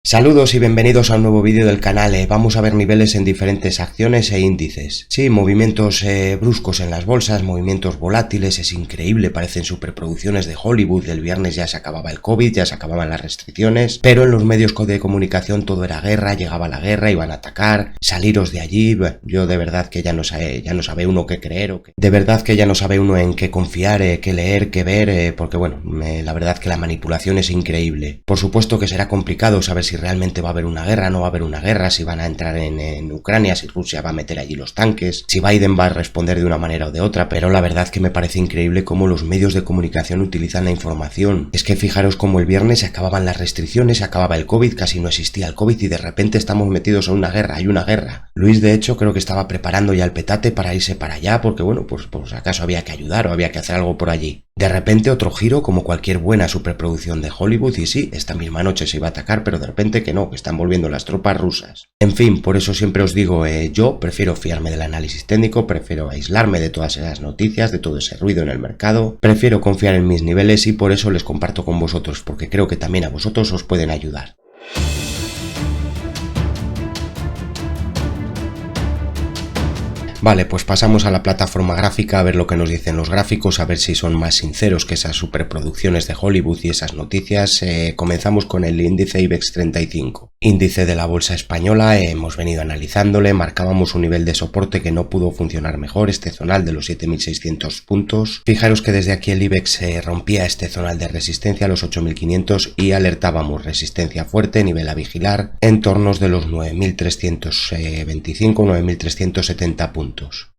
Saludos y bienvenidos a un nuevo vídeo del canal. Vamos a ver niveles en diferentes acciones e índices. Sí, movimientos bruscos en las bolsas, movimientos volátiles, es increíble, parecen superproducciones de Hollywood. El viernes ya se acababa el COVID, ya se acababan las restricciones, pero en los medios de comunicación todo era guerra, llegaba la guerra, iban a atacar, saliros de allí. Yo de verdad que ya no sabe uno qué creer, de verdad que ya no sabe uno en qué confiar, qué leer, qué ver, porque bueno, la verdad que la manipulación es increíble. Por supuesto que será complicado saber si realmente va a haber una guerra, no va a haber una guerra, si van a entrar en Ucrania, si Rusia va a meter allí los tanques, si Biden va a responder de una manera o de otra, pero la verdad que me parece increíble cómo los medios de comunicación utilizan la información. Es que fijaros cómo el viernes se acababan las restricciones, se acababa el COVID, casi no existía el COVID y de repente estamos metidos en una guerra, hay una guerra. Luis de hecho creo que estaba preparando ya el petate para irse para allá porque bueno, pues acaso había que ayudar o había que hacer algo por allí. De repente otro giro como cualquier buena superproducción de Hollywood y sí, esta misma noche se iba a atacar, pero de repente que no, que están volviendo las tropas rusas. En fin, por eso siempre os digo, yo prefiero fiarme del análisis técnico, prefiero aislarme de todas esas noticias, de todo ese ruido en el mercado, prefiero confiar en mis niveles y por eso les comparto con vosotros, porque creo que también a vosotros os pueden ayudar. Vale, pues pasamos a la plataforma gráfica a ver lo que nos dicen los gráficos, a ver si son más sinceros que esas superproducciones de Hollywood y esas noticias. Comenzamos con el índice IBEX 35. Índice de la bolsa española, hemos venido analizándole, marcábamos un nivel de soporte que no pudo funcionar mejor, este zonal de los 7.600 puntos. Fijaros que desde aquí el IBEX rompía este zonal de resistencia a los 8.500 y alertábamos resistencia fuerte, nivel a vigilar, en tornos de los 9.325, 9.370 puntos.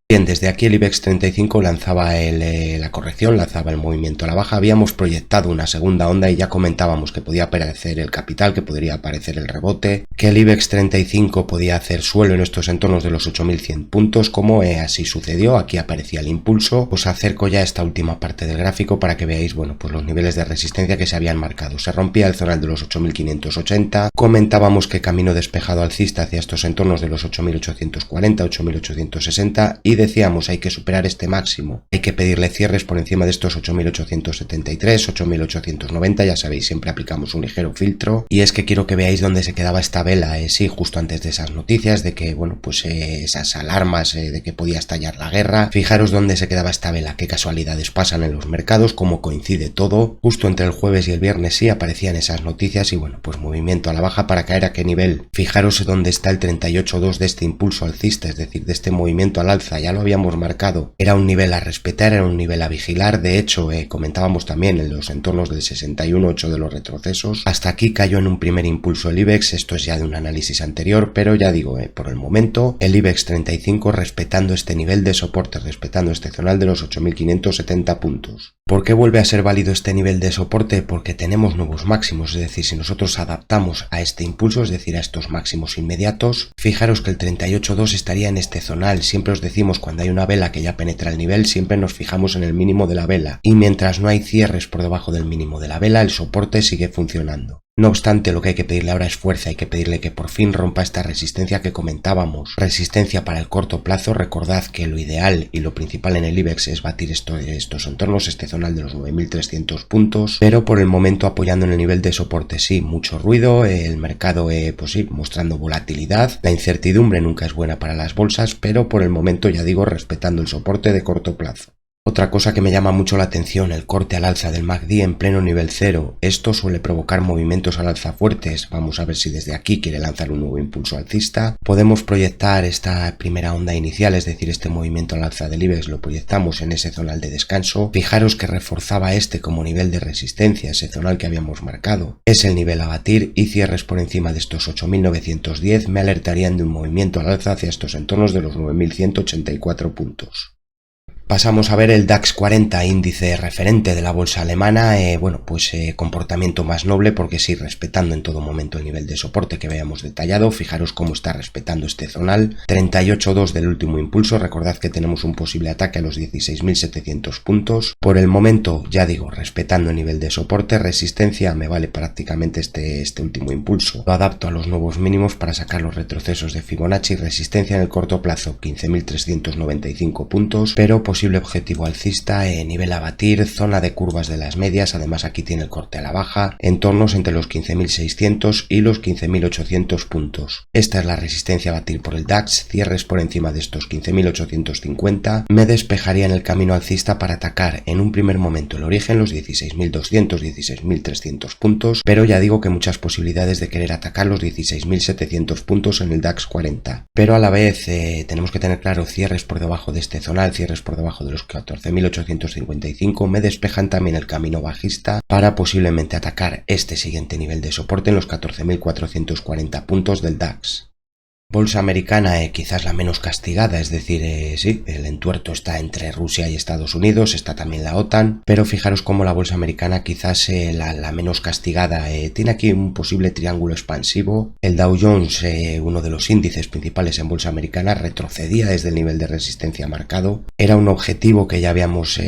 Bien, desde aquí el IBEX 35 lanzaba la corrección, lanzaba el movimiento a la baja, habíamos proyectado una segunda onda y ya comentábamos que podía aparecer el capital, que podría aparecer el rebote, que el IBEX 35 podía hacer suelo en estos entornos de los 8.100 puntos, como así sucedió, aquí aparecía el impulso. Os acerco ya a esta última parte del gráfico para que veáis, bueno, pues los niveles de resistencia que se habían marcado. Se rompía el zonal de los 8.580, comentábamos que camino despejado alcista hacia estos entornos de los 8.840, 8.860 y decíamos hay que superar este máximo, hay que pedirle cierres por encima de estos 8.873, 8.890, ya sabéis, siempre aplicamos un ligero filtro y es que quiero que veáis dónde se quedaba esta vela, sí, justo antes de esas noticias de que, bueno, pues esas alarmas de que podía estallar la guerra, fijaros dónde se quedaba esta vela, qué casualidades pasan en los mercados, cómo coincide todo, justo entre el jueves y el viernes sí aparecían esas noticias y bueno, pues movimiento a la baja para caer a qué nivel, fijaros dónde está el 38.2 de este impulso alcista, es decir, de este movimiento al alza, ya lo habíamos marcado, era un nivel a respetar, era un nivel a vigilar, de hecho comentábamos también en los entornos del 61.8 de los retrocesos, hasta aquí cayó en un primer impulso el IBEX, esto es ya de un análisis anterior, pero ya digo, por el momento el IBEX 35 respetando este nivel de soporte, respetando este zonal de los 8.570 puntos. ¿Por qué vuelve a ser válido este nivel de soporte? Porque tenemos nuevos máximos, es decir, si nosotros adaptamos a este impulso, es decir, a estos máximos inmediatos, fijaros que el 38.2 estaría en este zonal, siempre os decimos cuando hay una vela que ya penetra el nivel, siempre nos fijamos en el mínimo de la vela, y mientras no hay cierres por debajo del mínimo de la vela, el soporte sigue funcionando. No obstante, lo que hay que pedirle ahora es fuerza, hay que pedirle que por fin rompa esta resistencia que comentábamos. Resistencia para el corto plazo, recordad que lo ideal y lo principal en el IBEX es batir estos entornos, este zonal de los 9.300 puntos, pero por el momento apoyando en el nivel de soporte, sí, mucho ruido, el mercado, pues sí, mostrando volatilidad, la incertidumbre nunca es buena para las bolsas, pero por el momento, ya digo, respetando el soporte de corto plazo. Otra cosa que me llama mucho la atención, el corte al alza del MACD en pleno nivel 0. Esto suele provocar movimientos al alza fuertes. Vamos a ver si desde aquí quiere lanzar un nuevo impulso alcista. Podemos proyectar esta primera onda inicial, es decir, este movimiento al alza del IBEX, lo proyectamos en ese zonal de descanso. Fijaros que reforzaba este como nivel de resistencia, ese zonal que habíamos marcado. Es el nivel a batir y cierres por encima de estos 8.910 me alertarían de un movimiento al alza hacia estos entornos de los 9.184 puntos. Pasamos a ver el DAX 40, índice referente de la bolsa alemana, comportamiento más noble porque sí, respetando en todo momento el nivel de soporte que veamos detallado, fijaros cómo está respetando este zonal, 38.2 del último impulso, recordad que tenemos un posible ataque a los 16.700 puntos, por el momento, ya digo, respetando el nivel de soporte, resistencia, me vale prácticamente este último impulso, lo adapto a los nuevos mínimos para sacar los retrocesos de Fibonacci, resistencia en el corto plazo, 15.395 puntos, pero posible objetivo alcista, nivel a batir, zona de curvas de las medias, además aquí tiene el corte a la baja, entornos entre los 15.600 y los 15.800 puntos. Esta es la resistencia a batir por el DAX, cierres por encima de estos 15.850, me despejaría en el camino alcista para atacar en un primer momento el origen, los 16.200, 16.300 puntos, pero ya digo que muchas posibilidades de querer atacar los 16.700 puntos en el DAX 40. Pero a la vez tenemos que tener claro cierres por debajo de este zonal, cierres por debajo de los 14.855, me despejan también el camino bajista para posiblemente atacar este siguiente nivel de soporte en los 14.440 puntos del DAX. Bolsa americana quizás la menos castigada, es decir, sí, el entuerto está entre Rusia y Estados Unidos, está también la OTAN, pero fijaros cómo la bolsa americana quizás la menos castigada, tiene aquí un posible triángulo expansivo. El Dow Jones, uno de los índices principales en bolsa americana, retrocedía desde el nivel de resistencia marcado, era un objetivo que ya habíamos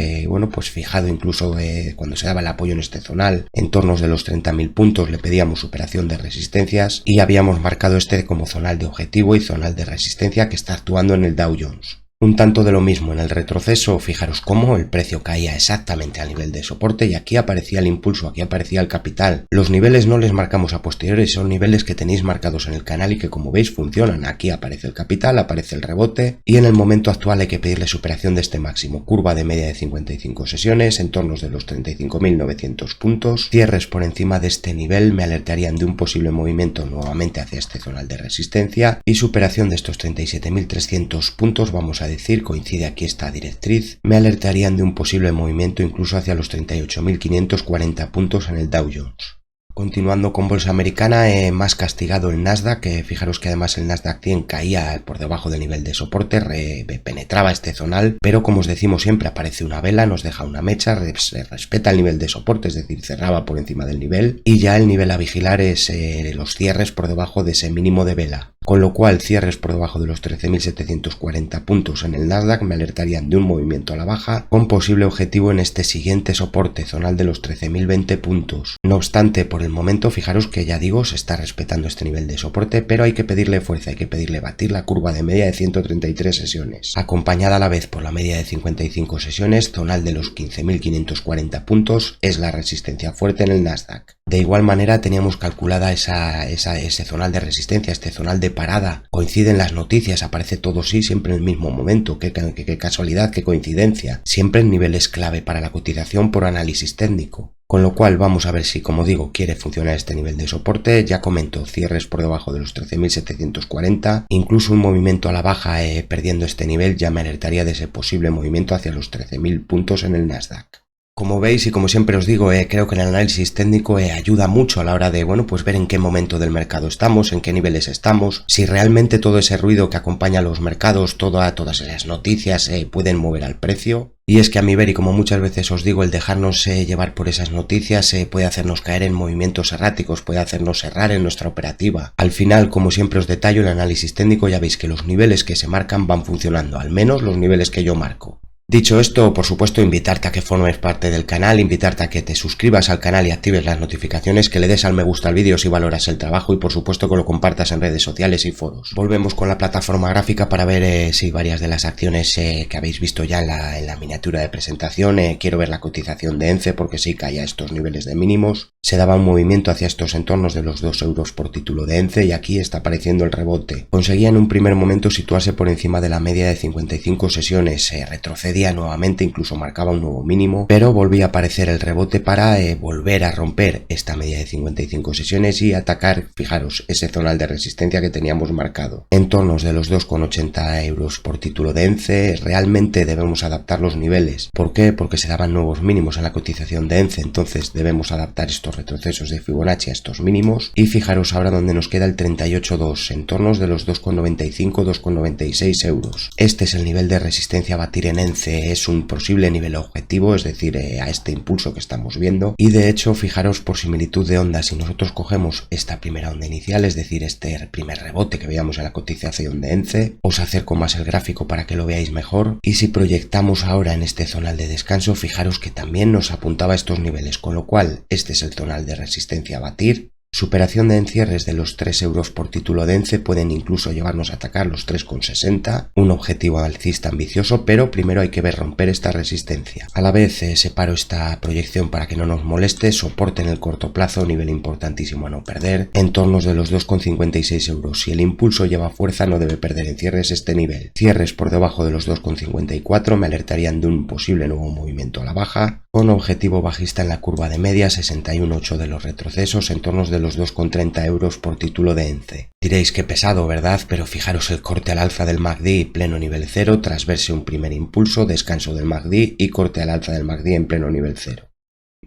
pues fijado incluso cuando se daba el apoyo en este zonal, en torno de los 30.000 puntos le pedíamos superación de resistencias y habíamos marcado este como zonal de objetivo y zonal de resistencia que está actuando en el Dow Jones. Un tanto de lo mismo en el retroceso, fijaros cómo el precio caía exactamente al nivel de soporte y aquí aparecía el impulso, aquí aparecía el capital. Los niveles no les marcamos a posteriori, son niveles que tenéis marcados en el canal y que como veis funcionan. Aquí aparece el capital, aparece el rebote y en el momento actual hay que pedirle superación de este máximo. Curva de media de 55 sesiones, entornos de los 35.900 puntos, cierres por encima de este nivel me alertarían de un posible movimiento nuevamente hacia este zonal de resistencia y superación de estos 37.300 puntos, vamos a decir, coincide aquí esta directriz, me alertarían de un posible movimiento incluso hacia los 38.540 puntos en el Dow Jones. Continuando con bolsa americana, más castigado el Nasdaq, fijaros que además el Nasdaq 100 caía por debajo del nivel de soporte, penetraba este zonal, pero como os decimos siempre aparece una vela, nos deja una mecha, se respeta el nivel de soporte, es decir, cerraba por encima del nivel, y ya el nivel a vigilar es los cierres por debajo de ese mínimo de vela. Con lo cual cierres por debajo de los 13.740 puntos en el Nasdaq me alertarían de un movimiento a la baja con posible objetivo en este siguiente soporte zonal de los 13.020 puntos. No obstante, por el momento fijaros que ya digo se está respetando este nivel de soporte, pero hay que pedirle fuerza, hay que pedirle batir la curva de media de 133 sesiones, acompañada a la vez por la media de 55 sesiones, zonal de los 15.540 puntos, es la resistencia fuerte en el Nasdaq. De igual manera teníamos calculada ese zonal de resistencia, este zonal de parada. Coinciden las noticias, aparece todo siempre en el mismo momento. Qué casualidad, qué coincidencia. Siempre en niveles clave para la cotización por análisis técnico. Con lo cual vamos a ver si, como digo, quiere funcionar este nivel de soporte. Ya comento, cierres por debajo de los 13.740. Incluso un movimiento a la baja perdiendo este nivel ya me alertaría de ese posible movimiento hacia los 13.000 puntos en el Nasdaq. Como veis y como siempre os digo, creo que el análisis técnico ayuda mucho a la hora de, pues ver en qué momento del mercado estamos, en qué niveles estamos, si realmente todo ese ruido que acompaña a los mercados, todas esas noticias pueden mover al precio. Y es que a mi ver, y como muchas veces os digo, el dejarnos llevar por esas noticias puede hacernos caer en movimientos erráticos, puede hacernos errar en nuestra operativa. Al final, como siempre os detallo, el análisis técnico ya veis que los niveles que se marcan van funcionando, al menos los niveles que yo marco. Dicho esto, por supuesto, invitarte a que formes parte del canal, invitarte a que te suscribas al canal y actives las notificaciones, que le des al me gusta al vídeo si valoras el trabajo y por supuesto que lo compartas en redes sociales y foros. Volvemos con la plataforma gráfica para ver si varias de las acciones que habéis visto ya en la miniatura de presentación. Quiero ver la cotización de ENCE porque sí caía a estos niveles de mínimos. Se daba un movimiento hacia estos entornos de los 2 euros por título de ENCE y aquí está apareciendo el rebote. Conseguía en un primer momento situarse por encima de la media de 55 sesiones, retrocedía nuevamente, incluso marcaba un nuevo mínimo, pero volvía a aparecer el rebote para volver a romper esta media de 55 sesiones y atacar, fijaros, ese zonal de resistencia que teníamos marcado. Entornos de los 2,80 euros por título de ENCE, realmente debemos adaptar los niveles. ¿Por qué? Porque se daban nuevos mínimos en la cotización de ENCE, entonces debemos adaptar estos retrocesos de Fibonacci a estos mínimos y fijaros ahora donde nos queda el 38,2, entornos de los 2,95, 2,96 euros. Este es el nivel de resistencia a batir en ENCE, es un posible nivel objetivo, es decir, a este impulso que estamos viendo, y de hecho fijaros por similitud de onda, si nosotros cogemos esta primera onda inicial, es decir, este primer rebote que veíamos en la cotización de ENCE, os acerco más el gráfico para que lo veáis mejor, y si proyectamos ahora en este zonal de descanso, fijaros que también nos apuntaba a estos niveles, con lo cual este es el zonal de resistencia a batir, Superación de encierres de los 3 euros por título de ENCE pueden incluso llevarnos a atacar los 3,60, un objetivo alcista ambicioso, pero primero hay que ver romper esta resistencia. A la vez separo esta proyección para que no nos moleste, soporte en el corto plazo, nivel importantísimo a no perder, entornos de los 2,56 euros. Si el impulso lleva fuerza no debe perder en cierres este nivel. Cierres por debajo de los 2,54 me alertarían de un posible nuevo movimiento a la baja, con objetivo bajista en la curva de media, 61,8 de los retrocesos, entornos de los 2,30 euros por título de ENCE. Diréis que pesado, ¿verdad? Pero fijaros el corte al alza del MACD pleno nivel 0 tras verse un primer impulso, descanso del MACD y corte al alza del MACD en pleno nivel 0.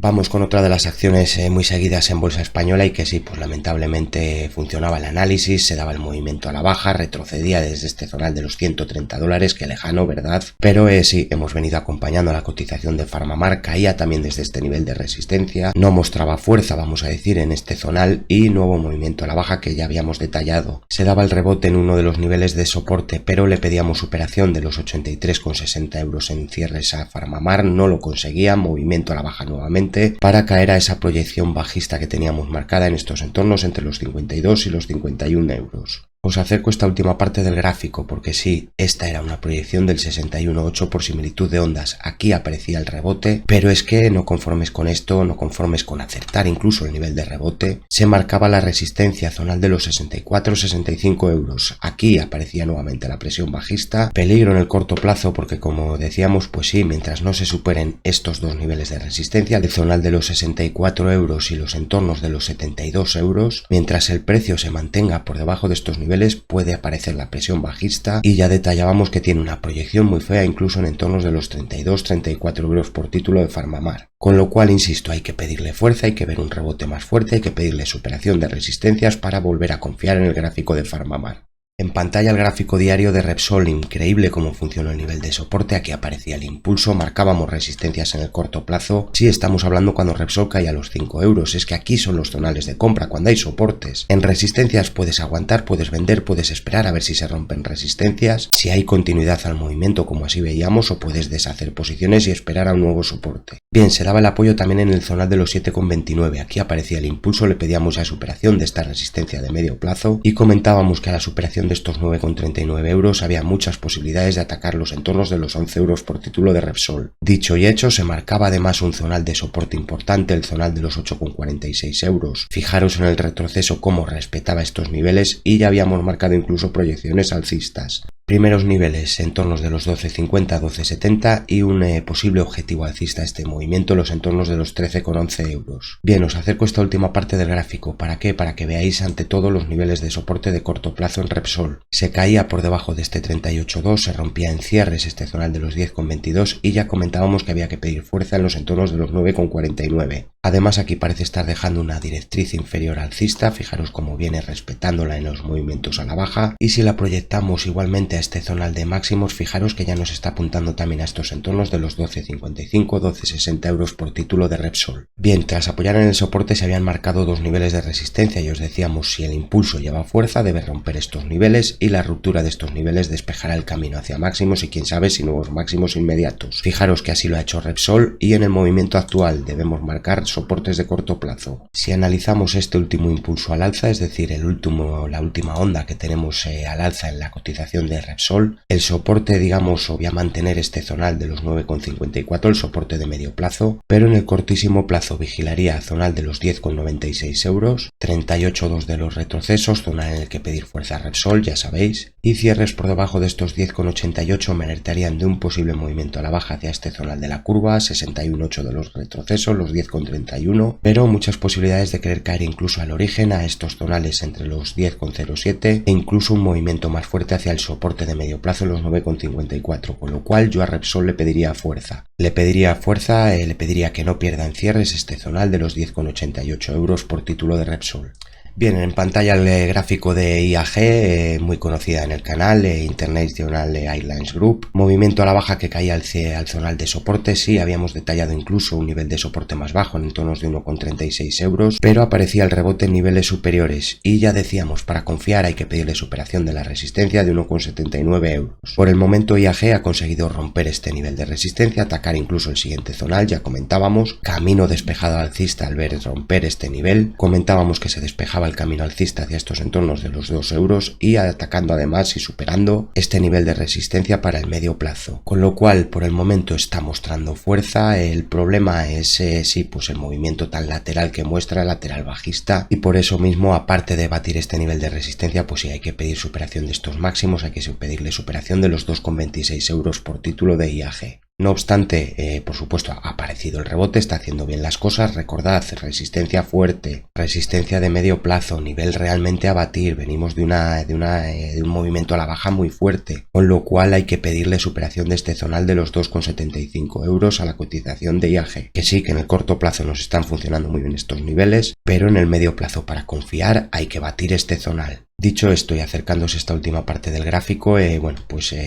Vamos con otra de las acciones muy seguidas en bolsa española y que sí, pues lamentablemente funcionaba el análisis, se daba el movimiento a la baja, retrocedía desde este zonal de los $130, que lejano, ¿verdad? Pero sí, hemos venido acompañando la cotización de PharmaMar, caía también desde este nivel de resistencia, no mostraba fuerza, vamos a decir, en este zonal y nuevo movimiento a la baja que ya habíamos detallado. Se daba el rebote en uno de los niveles de soporte, pero le pedíamos superación de los 83,60 euros en cierres a PharmaMar, no lo conseguía, movimiento a la baja nuevamente, para caer a esa proyección bajista que teníamos marcada en estos entornos entre los 52 y los 51 euros. Os acerco esta última parte del gráfico porque sí, esta era una proyección del 61,8 por similitud de ondas. Aquí aparecía el rebote, pero es que no conformes con esto, no conformes con acertar incluso el nivel de rebote, se marcaba la resistencia zonal de los 64-65 euros. Aquí aparecía nuevamente la presión bajista, peligro en el corto plazo porque como decíamos, pues sí, mientras no se superen estos dos niveles de resistencia, el zonal de los 64 euros y los entornos de los 72 euros, mientras el precio se mantenga por debajo de estos niveles, puede aparecer la presión bajista y ya detallábamos que tiene una proyección muy fea incluso en entornos de los 32-34 euros por título de PharmaMar. Con lo cual, insisto, hay que pedirle fuerza, hay que ver un rebote más fuerte, hay que pedirle superación de resistencias para volver a confiar en el gráfico de PharmaMar. En pantalla el gráfico diario de Repsol, increíble cómo funcionó el nivel de soporte, aquí aparecía el impulso, marcábamos resistencias en el corto plazo. Sí, estamos hablando cuando Repsol cae a los 5 euros, es que aquí son los zonales de compra, cuando hay soportes. En resistencias puedes aguantar, puedes vender, puedes esperar a ver si se rompen resistencias, si hay continuidad al movimiento como así veíamos, o puedes deshacer posiciones y esperar a un nuevo soporte. Bien, se daba el apoyo también en el zonal de los 7,29, aquí aparecía el impulso, le pedíamos la superación de esta resistencia de medio plazo y comentábamos que a la superación de estos 9,39 euros había muchas posibilidades de atacar los entornos de los 11 euros por título de Repsol. Dicho y hecho, se marcaba además un zonal de soporte importante, el zonal de los 8,46 euros. Fijaros en el retroceso cómo respetaba estos niveles y ya habíamos marcado incluso proyecciones alcistas. Primeros niveles, entornos de los 12,50 12,70 y un posible objetivo alcista a este movimiento, los entornos de los 13,11 euros. Bien, os acerco esta última parte del gráfico. ¿Para qué? Para que veáis ante todo los niveles de soporte de corto plazo en Repsol. Se caía por debajo de este 38,2, se rompía en cierres este zonal de los 10,22 y ya comentábamos que había que pedir fuerza en los entornos de los 9,49. Además aquí parece estar dejando una directriz inferior alcista, fijaros cómo viene respetándola en los movimientos a la baja y si la proyectamos igualmente a este zonal de máximos, fijaros que ya nos está apuntando también a estos entornos de los 12,55, 12,60 euros por título de Repsol. Bien, tras apoyar en el soporte se habían marcado dos niveles de resistencia y os decíamos si el impulso lleva fuerza debe romper estos niveles y la ruptura de estos niveles despejará el camino hacia máximos y quién sabe si nuevos máximos inmediatos. Fijaros que así lo ha hecho Repsol y en el movimiento actual debemos marcar soportes de corto plazo. Si analizamos este último impulso al alza, es decir, la última onda que tenemos al alza en la cotización de Repsol, el soporte, digamos, voy a mantener este zonal de los 9,54, el soporte de medio plazo, pero en el cortísimo plazo vigilaría zonal de los 10,96 euros, 38,2 de los retrocesos, zona en el que pedir fuerza a Repsol, ya sabéis, y cierres por debajo de estos 10,88 me alertarían de un posible movimiento a la baja hacia este zonal de la curva, 61,8 de los retrocesos, los 10,31, pero muchas posibilidades de querer caer incluso al origen a estos zonales entre los 10,07 e incluso un movimiento más fuerte hacia el soporte de medio plazo en los 9,54, con lo cual yo a Repsol le pediría fuerza. Le pediría que no pierda en cierres este zonal de los 10,88 euros por título de Repsol. Bien, en pantalla el gráfico de IAG, muy conocida en el canal, International Airlines Group. Movimiento a la baja que caía al zonal de soporte. Sí, habíamos detallado incluso un nivel de soporte más bajo en entornos de 1,36 euros, pero aparecía el rebote en niveles superiores. Y ya decíamos, para confiar hay que pedirle superación de la resistencia de 1,79 euros. Por el momento IAG ha conseguido romper este nivel de resistencia, atacar incluso el siguiente zonal, ya comentábamos. Camino despejado alcista al ver romper este nivel. Comentábamos que se despejaba el camino alcista hacia estos entornos de los 2 euros y atacando además y superando este nivel de resistencia para el medio plazo, con lo cual por el momento está mostrando fuerza. El problema es pues el movimiento tan lateral que muestra, lateral bajista, y por eso mismo, aparte de batir este nivel de resistencia, pues sí hay que pedir superación de estos máximos, hay que pedirle superación de los 2,26 euros por título de IAG. No obstante, por supuesto, ha aparecido el rebote, está haciendo bien las cosas. Recordad, resistencia fuerte, resistencia de medio plazo, nivel realmente a batir. Venimos de un movimiento a la baja muy fuerte, con lo cual hay que pedirle superación de este zonal de los 2,75 euros a la cotización de IAG. Que sí, que en el corto plazo nos están funcionando muy bien estos niveles, pero en el medio plazo, para confiar, hay que batir este zonal. Dicho esto y acercándose a esta última parte del gráfico,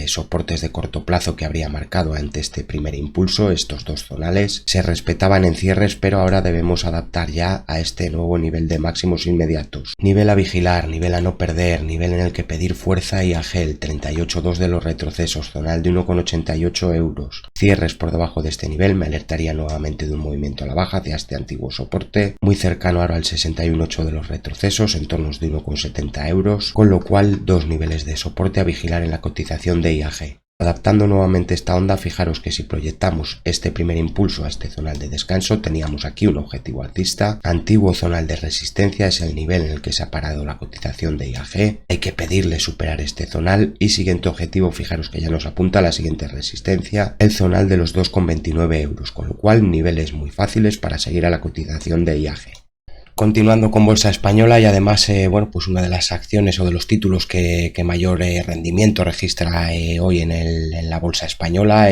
soportes de corto plazo que habría marcado ante este primer impulso, estos dos zonales, se respetaban en cierres, pero ahora debemos adaptar ya a este nuevo nivel de máximos inmediatos. Nivel a vigilar, nivel a no perder, nivel en el que pedir fuerza y AGEL, 38,2 de los retrocesos, zonal de 1,88 euros. Cierres por debajo de este nivel me alertaría nuevamente de un movimiento a la baja hacia este antiguo soporte, muy cercano ahora al 61,8 de los retrocesos, en tornos de 1,70 euros. Con lo cual dos niveles de soporte a vigilar en la cotización de IAG. Adaptando nuevamente esta onda, fijaros que si proyectamos este primer impulso a este zonal de descanso, teníamos aquí un objetivo alcista, antiguo zonal de resistencia, es el nivel en el que se ha parado la cotización de IAG, hay que pedirle superar este zonal y siguiente objetivo, fijaros que ya nos apunta a la siguiente resistencia, el zonal de los 2,29 euros, con lo cual niveles muy fáciles para seguir a la cotización de IAG. Continuando con bolsa española y además, pues una de las acciones o de los títulos que mayor rendimiento registra hoy en la bolsa española,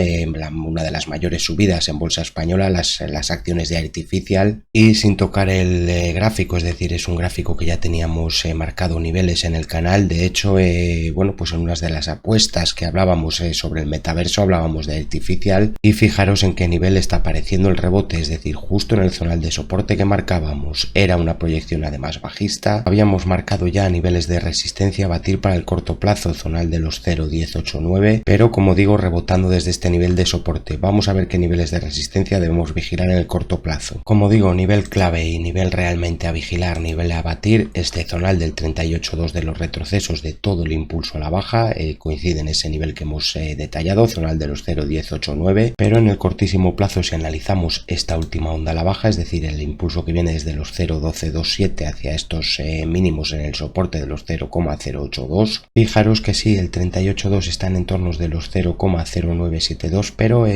una de las mayores subidas en bolsa española, las acciones de Artificial, y sin tocar el gráfico, es decir, es un gráfico que ya teníamos marcado niveles en el canal. De hecho, pues en unas de las apuestas que hablábamos sobre el metaverso, hablábamos de Artificial, y fijaros en qué nivel está apareciendo el rebote, es decir, justo en el zonal de soporte que marcábamos. Era una proyección además bajista, habíamos marcado ya niveles de resistencia a batir para el corto plazo, zonal de los 0,1089, pero como digo, rebotando desde este nivel de soporte. Vamos a ver qué niveles de resistencia debemos vigilar en el corto plazo. Como digo, nivel clave y nivel realmente a vigilar, nivel a batir, este zonal del 38,2 de los retrocesos de todo el impulso a la baja, coincide en ese nivel que hemos detallado, zonal de los 0,1089, pero en el cortísimo plazo, si analizamos esta última onda a la baja, es decir, el impulso que viene desde los 0,1227 hacia estos mínimos en el soporte de los 0,082. Fijaros que sí, el 38,2 está en entornos de los 0,0972, pero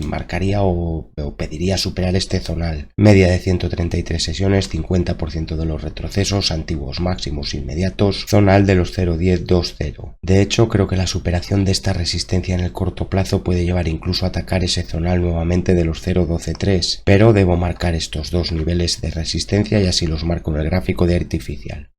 marcaría o pediría superar este zonal. Media de 133 sesiones, 50% de los retrocesos, antiguos máximos inmediatos, zonal de los 0,1020. De hecho, creo que la superación de esta resistencia en el corto plazo puede llevar incluso a atacar ese zonal nuevamente de los 0,123, pero debo marcar estos dos niveles de resistencia y así los marco en el gráfico de Artificial.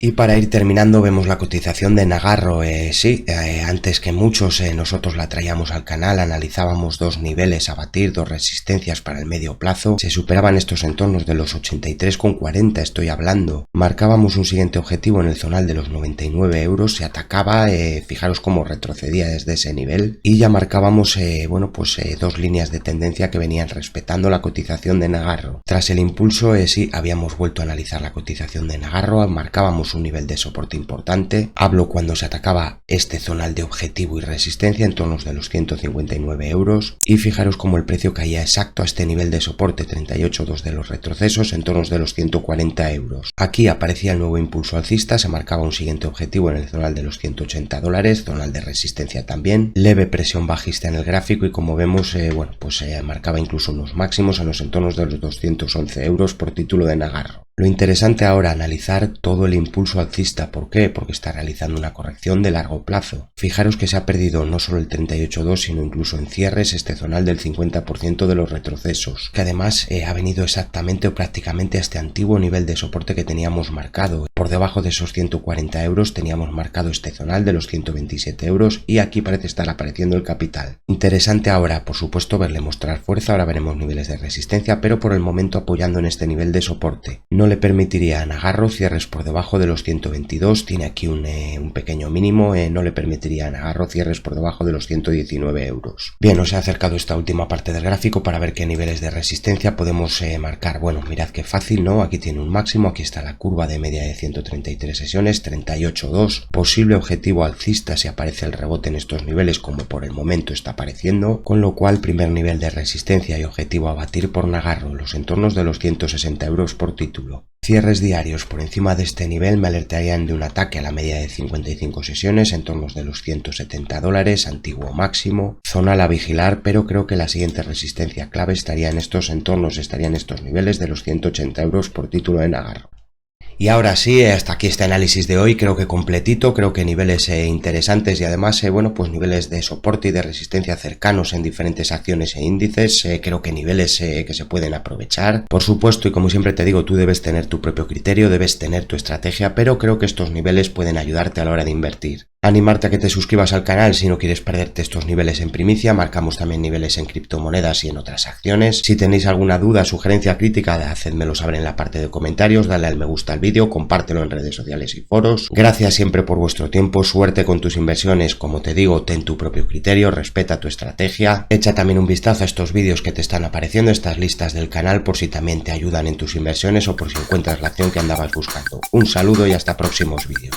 Y para ir terminando vemos la cotización de Nagarro. Antes que muchos nosotros la traíamos al canal, analizábamos dos niveles a batir, dos resistencias para el medio plazo. Se superaban estos entornos de los 83,40, estoy hablando. Marcábamos un siguiente objetivo en el zonal de los 99 euros, se atacaba, fijaros cómo retrocedía desde ese nivel. Y ya marcábamos dos líneas de tendencia que venían respetando la cotización de Nagarro. Tras el impulso, habíamos vuelto a analizar la cotización de Nagarro, marcábamos un nivel de soporte importante. Hablo cuando se atacaba este zonal de objetivo y resistencia en torno de los 159 euros y fijaros como el precio caía exacto a este nivel de soporte, 38,2 de los retrocesos en torno de los 140 euros. Aquí aparecía el nuevo impulso alcista, se marcaba un siguiente objetivo en el zonal de los $180, zonal de resistencia también, leve presión bajista en el gráfico y como vemos marcaba incluso unos máximos en los entornos de los 211 euros por título de Nagarro. Lo interesante ahora, analizar todo el impulso alcista. ¿Por qué? Porque está realizando una corrección de largo plazo. Fijaros que se ha perdido no solo el 38.2, sino incluso en cierres este zonal del 50% de los retrocesos, que además ha venido exactamente o prácticamente a este antiguo nivel de soporte que teníamos marcado. Por debajo de esos 140 euros teníamos marcado este zonal de los 127 euros y aquí parece estar apareciendo el capital. Interesante ahora, por supuesto, verle mostrar fuerza. Ahora veremos niveles de resistencia, pero por el momento apoyando en este nivel de soporte. No le permitiría a Nagarro cierres por debajo de los 122, tiene aquí un pequeño mínimo, no le permitiría a Nagarro cierres por debajo de los 119 euros. Bien, os he acercado esta última parte del gráfico para ver qué niveles de resistencia podemos marcar. Bueno, mirad qué fácil, ¿no? Aquí tiene un máximo, aquí está la curva de media de 133 sesiones, 38.2, posible objetivo alcista si aparece el rebote en estos niveles como por el momento está apareciendo, con lo cual primer nivel de resistencia y objetivo a batir por Nagarro, los entornos de los 160 euros por título. Cierres diarios por encima de este nivel me alertarían de un ataque a la media de 55 sesiones en torno de los $170, antiguo máximo, zona a la vigilar, pero creo que la siguiente resistencia clave estaría en estos entornos, estaría en estos niveles de los 180 euros por título de Nagarro. Y ahora sí, hasta aquí este análisis de hoy, creo que completito, creo que niveles interesantes y además, bueno, pues niveles de soporte y de resistencia cercanos en diferentes acciones e índices, creo que niveles que se pueden aprovechar. Por supuesto, y como siempre te digo, tú debes tener tu propio criterio, debes tener tu estrategia, pero creo que estos niveles pueden ayudarte a la hora de invertir. Animarte a que te suscribas al canal si no quieres perderte estos niveles en primicia. Marcamos también niveles en criptomonedas y en otras acciones. Si tenéis alguna duda, sugerencia, crítica, hacedmelo saber en la parte de comentarios, dale al me gusta al vídeo, compártelo en redes sociales y foros. Gracias siempre por vuestro tiempo, suerte con tus inversiones. Como te digo, ten tu propio criterio, respeta tu estrategia. Echa también un vistazo a estos vídeos que te están apareciendo, estas listas del canal, por si también te ayudan en tus inversiones o por si encuentras la acción que andabas buscando. Un saludo y hasta próximos vídeos.